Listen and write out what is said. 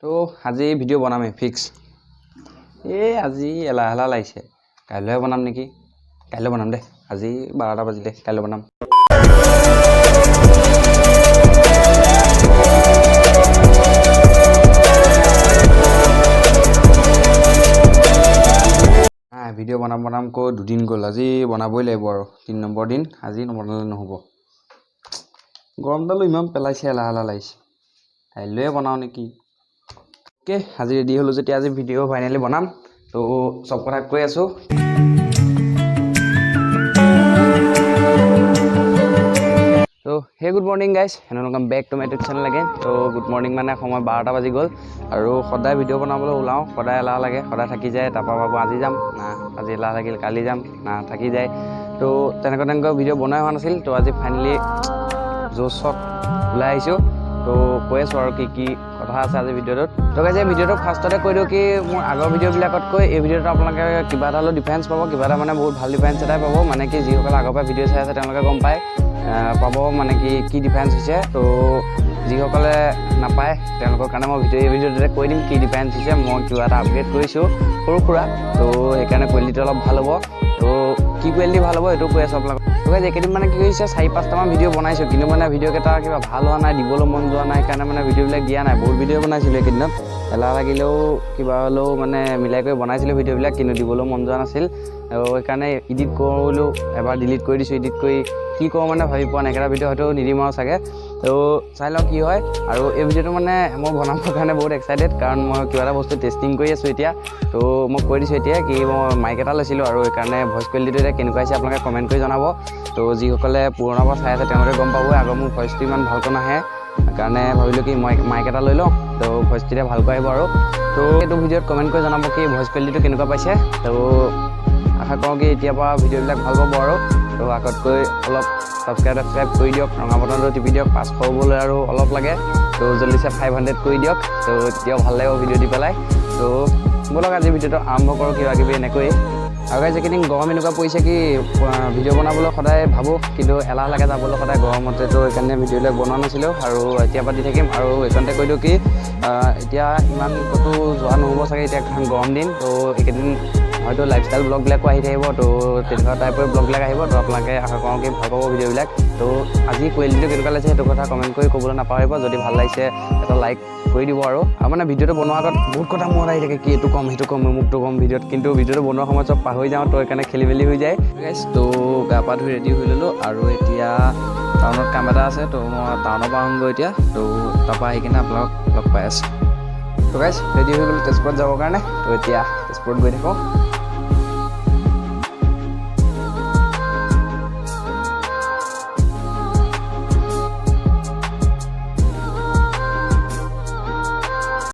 তো আজি video' বনামেই fix. আজি এলাহ লাগিছে, কাইলৈহে বনাম নেকি। কাইলৈ বনাম দে, আজি 12টা বাজিলে, কাইলৈ বনাম। ভিডিঅ' বনাম কৈ 2 দিন গ'ল, আজি বনাবই লাগিব আৰু 3 নম্বৰ দিন। আজি নবনালে নহ'ব। গৰমডালো ইমান পেলাইছে, এলাহ লাগিছে। কাইলৈহে বনাওঁ নেকি। অ'কে, আজি ৰেডি হ'লোঁ যেতিয়া আজি ভিডিঅ' ফাইনেলি বনাম। তো চব কথা কৈ আছোঁ। তো good morning guys, and welcome back to my YouTube channel again. তো গুড মৰ্ণিং মানে সময় 12টা বাজি গ'ল আৰু সদায় ভিডিঅ' বনাবলৈ ওলাওঁ, সদায় এলাহ লাগে, সদায় থাকি যায়। তাৰপৰা ভাবোঁ আজি যাম, না আজি এলাহ লাগিল, কালি যাম, না থাকি যায়। তো তেনেকৈ ভিডিঅ' বনাই হোৱা নাছিল। তো আজি ফাইনেলি জোচত ওলাই আহিছোঁ। তো কৈ আছোঁ আৰু কি কথা আছে আজি ভিডিঅ'টোত। তো গাইজ এই ভিডিঅ'টো ফাৰ্ষ্টতে কৈ দিওঁ কি মোৰ আগৰ ভিডিঅ'বিলাকতকৈ এই ভিডিঅ'টো আপোনালোকে কিবা এটা হ'লেও ডিফাৰেঞ্চ পাব, কিবা এটা মানে বহুত ভাল ডিফাৰেঞ্চ এটাই পাব। মানে কি যিসকলে আগৰ পৰা ভিডিঅ' চাই আছে তেওঁলোকে গম পায় পাব মানে কি ডিফাৰেঞ্চ হৈছে। তো যিসকলে নাপায় তেওঁলোকৰ কাৰণে মই এই ভিডিঅ'টোতে কৈ দিম কি ডিফাৰেঞ্চ হৈছে। মই কিবা এটা আপগ্ৰেড কৰিছোঁ সৰু সুৰা, তো সেইকাৰণে কোৱালিটি অলপ ভাল হ'ব। তো কি কোৱালিটি ভাল হ'ব সেইটো কৈ আছোঁ আপোনালোকক। তো গাইজ এইকেইদিন মানে কি হৈছে 4-5টামান ভিডিঅ' বনাইছোঁ, কিন্তু মানে ভিডিঅ'কেইটা কিবা ভাল হোৱা নাই, দিবলৈ মন যোৱা নাই, সেইকাৰণে মানে ভিডিঅ'বিলাক দিয়া নাই। বহুত ভিডিঅ' বনাইছিলোঁ এইকেইদিনত, এলাহ লাগিলেও কিবা হ'লেও মানে মিলাই কৰি বনাইছিলোঁ ভিডিঅ'বিলাক, কিন্তু দিবলৈও মন যোৱা নাছিল। আৰু সেইকাৰণে এডিট কৰিলোঁ, এবাৰ ডিলিট কৰি দিছোঁ। এডিট কৰি কি কৰোঁ মানে ভাবি পোৱা নাই, একেটা ভিডিঅ' হয়তো নিদিম আৰু চাগে। তো চাই লওঁ কি হয়। আৰু এই ভিডিঅ'টো মানে মই বনাবৰ কাৰণে বহুত এক্সাইটেড, কাৰণ মই কিবা এটা বস্তু টেষ্টিং কৰি আছোঁ এতিয়া। তো মই কৈ দিছোঁ এতিয়া কি মই মাইক এটা লৈছিলোঁ, আৰু সেইকাৰণে ভইচ কোৱালিটিটো এতিয়া কেনেকুৱা হৈছে আপোনালোকে কমেণ্ট কৰি জনাব। তো যিসকলে পুৰণাৰ পৰা চাই আছে তেওঁলোকে গম পাবই, আগৰ মোৰ ভইচটো ইমান ভালকৈ নাহে, সেইকাৰণে ভাবিলোঁ কি মই মাইক এটা লৈ লওঁ, তো ভইচটো এতিয়া ভালকৈ আহিব। আৰু তো এইটো ভিডিঅ'ত কমেণ্ট কৰি জনাব কি ভইচ কোৱালিটিটো কেনেকুৱা পাইছে। তো আশা কৰোঁ কি এতিয়াৰ পৰা ভিডিঅ'বিলাক ভাল পাব। আৰু তো আগতকৈ অলপ ছাবস্ক্ৰাইব কৰি দিয়ক, ৰঙা বটনটো টিপি দিয়ক। 500 হ'বলৈ আৰু অলপ লাগে, তো জল্দিছে 500 কৰি দিয়ক। তো তেতিয়াও ভাল লাগিব ভিডিঅ' দি পেলাই। তো ব'লক আজি ভিডিঅ'টো আৰম্ভ কৰোঁ কিবাকিবি এনেকৈ। আৰু গাইজ এইকেইদিন গৰম এনেকুৱা পৰিছে কি ভিডিঅ' বনাবলৈ সদায় ভাবোঁ, কিন্তু এলাহ লাগে যাবলৈ সদায় গৰমতে। তো সেইকাৰণে ভিডিঅ'বিলাক বনোৱা নাছিলোঁ, আৰু এতিয়াৰ পৰা দি থাকিম। আৰু এইখনতে কৈ দিওঁ কি এতিয়া ইমান ক'তো যোৱা নহ'ব চাগে, এতিয়া কাৰণ গৰম দিন। তো এইকেইদিন হয়তো লাইফষ্টাইল ব্লগবিলাকো আহি থাকিব, তো তেনেকুৱা টাইপৰ ব্লগবিলাক আহিব। তো আপোনালোকে আশা কৰোঁ কি ভাল পাব ভিডিঅ'বিলাক। তো আজি কোৱালিটিটো কেনেকুৱা লাগিছে সেইটো কথা কমেণ্ট কৰি ক'বলৈ নাপাহৰিব। যদি ভাল লাগিছে এটা লাইক কৰি দিব। আৰু মানে ভিডিঅ'টো বনোৱাৰ আগত বহুত কথা মনত আহি থাকে, কি এইটো ক'ম সেইটো ক'ম অমুকটো ক'ম ভিডিঅ'ত, কিন্তু ভিডিঅ'টো বনোৱাৰ সময়ত চব পাহৰি যাওঁ। তো সেইকাৰণে খেলি মেলি হৈ যায় গাইজ। তো গা পা ধুই ৰেডি হৈ ল'লোঁ, আৰু এতিয়া টাউনত কাম এটা আছে। তো মই টাউনৰ পৰা আহোঁগৈ এতিয়া। তো তাৰপৰা আহি কিনে আপোনালোকক লগ পাই আছোঁ। তো গাইজ ৰেডি হৈ গ'লোঁ তেজপুৰত যাবৰ কাৰণে। তো এতিয়া তেজপুৰত গৈ থাকোঁ।